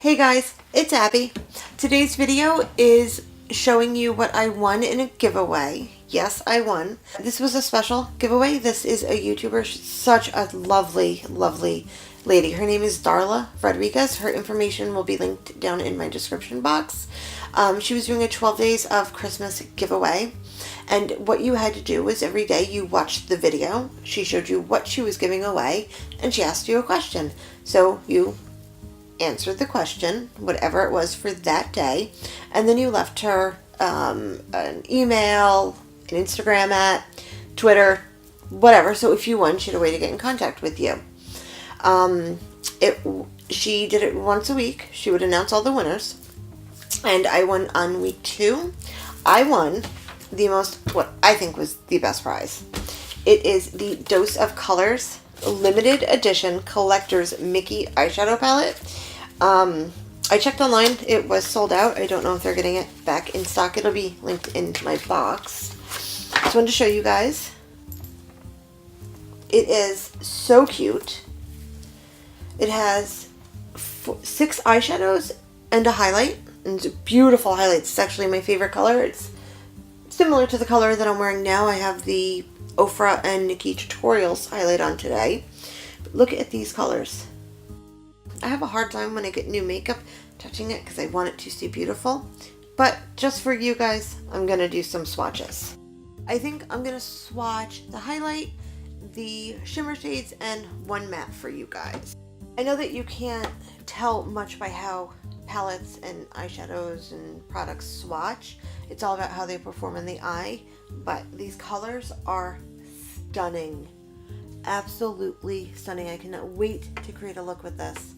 Hey guys, it's Abby. Today's video is showing you what I won in a giveaway. Yes, I won. This was a special giveaway. This is a YouTuber. She's such a lovely, lovely lady. Her name is Darla Rodriguez. Her information will be linked down in my description box. She was doing a 12 days of Christmas giveaway. And what you had to do was every day you watched the video. She showed you what she was giving away and she asked you a question. So you answered the question, whatever it was for that day, and then you left her an email, an Instagram at, Twitter, whatever. So if you won, she had a way to get in contact with you. She did it once a week. She would announce all the winners, and I won on week 2. I won what I think was the best prize. It is the Dose of Colors limited edition collector's Mickey eyeshadow palette. I checked online. It was sold out. I don't know if they're getting it back in stock. It'll be linked in my box. Just wanted to show you guys. It is so cute. It has 6 eyeshadows and a highlight. And it's a beautiful highlight. It's actually my favorite color. It's similar to the color that I'm wearing now. I have the Ofra and Nikki Tutorials highlight on today. But look at these colors. I have a hard time when I get new makeup touching it because I want it to stay beautiful. But just for you guys, I'm going to do some swatches. I think I'm going to swatch the highlight, the shimmer shades, and one matte for you guys. I know that you can't tell much by how palettes and eyeshadows and products swatch. It's all about how they perform in the eye. But these colors are stunning. Absolutely stunning. I cannot wait to create a look with this.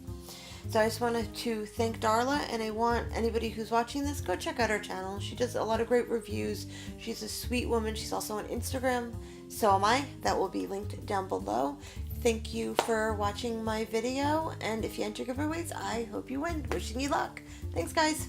So I just wanted to thank Darla, and I want anybody who's watching this, go check out her channel. She does a lot of great reviews. She's a sweet woman. She's also on Instagram. So am I. That will be linked down below. Thank you for watching my video, and if you enter giveaways, I hope you win. Wishing you luck. Thanks, guys.